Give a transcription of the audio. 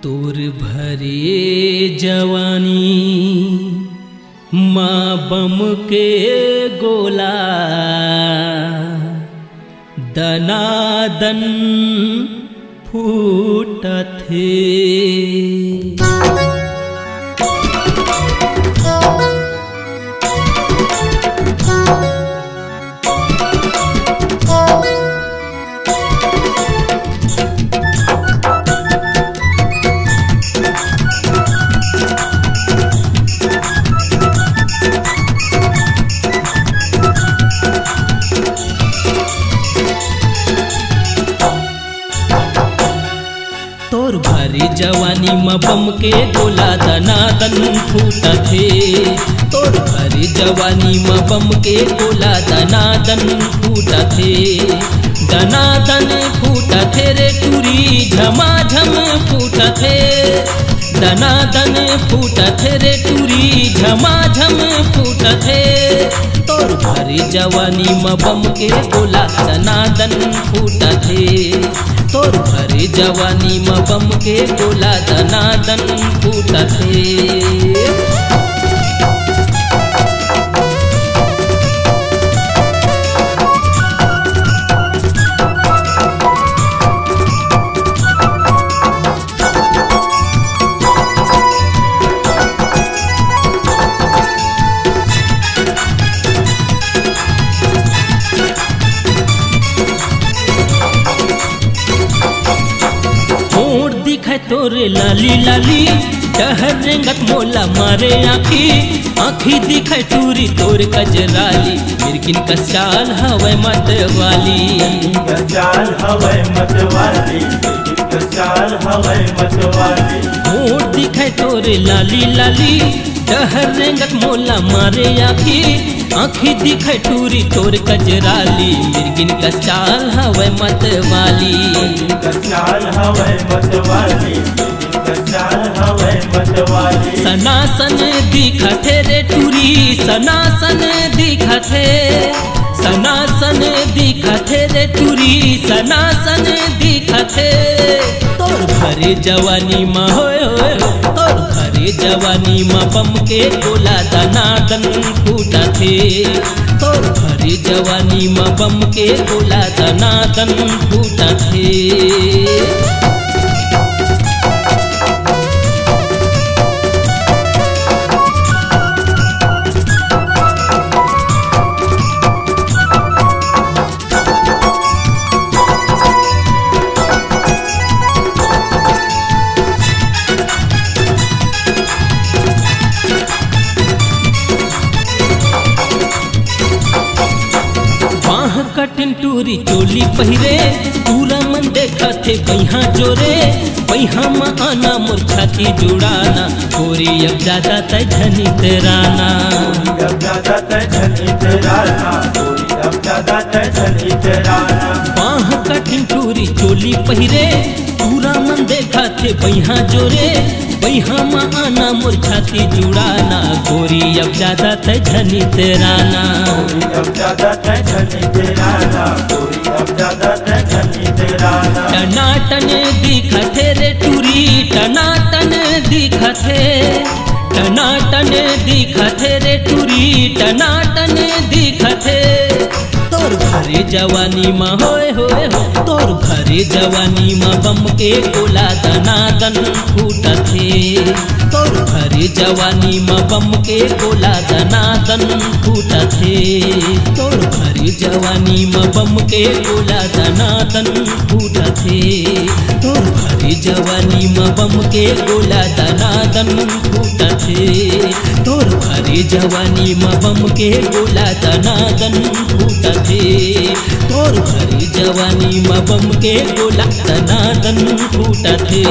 तोर भरे जवानी माँ बम के गोला दनादन फूटथे। तोर भरी जवानी में बम के गोला दनादन फूटथे। तोर भरी जवानी में बम के गोला दनादन फूटथे। दनादन फूटथे रे टूरी झमाझम फूटथे। दनादन फूटथे रे टूरी झमाझम फूटथे। तोर भरी जवानी में बम के गोला दनादन फूटथे। तोर भरी जवानी में बम के गोला दनादन फूटथे। दिखाए तोरे लाली लाली डहर रेंगत मोला मारे आँखी। आँखी दिखाए टूरी तोर कजराली मिर्गिन का चाल हवे मत वाली। होठ दिखाए तोरे लाली लाली डहर रेंगत मोला मारे आँखी। आँखी दिखाए टूरी तोर कजराली मिर्गिन का चाल हवे मत वाली। सनासन दिखथे रे टूरी सनासन दिखथे। सनासन दिखथे रे टूरी सनासन दिखथे। तोर भरे जवानी में होए तोर भरे जवानी में बम के गोला दनादन फूटथे। तोर भरे जवानी में बम के गोला दनादन फूटथे। कठिन टूरी चोली पहिरे पूरा मन देखा थे बहिहा जोरे। बहिहा में आना मोर छाती जुड़ाना गोरी अब ज्यादा तय धनी तेराना। बाह कठिन टूरी चोली पहिरे पूरा मन देखा थे बहिहा जोरे। बहिहा में आना मोर छाती जुड़ाना गोरी अब ज्यादा तय धनी तेराना। टनाटन दिखथे रे टूरी टनाटन दिखथे। टनाटन दिखथे रे टूरी टनाटन दिखथे। तोर भरे जवानी में होए होए तोर भरे जवानी में बम के गोला दनादन फूटथे। तोर भरे जवानी में बम के गोला दनादन फूटथे। तोर भरे जवानी में बम के गोला दनादन फूटथे। तोर भरे जवानी में बम के गोला दनादन फूटथे। तोर भरे जवानी में बम के गोला दनादन फूटथे। तोर भरी जवानी में बम के गोला दनादन फूटथे।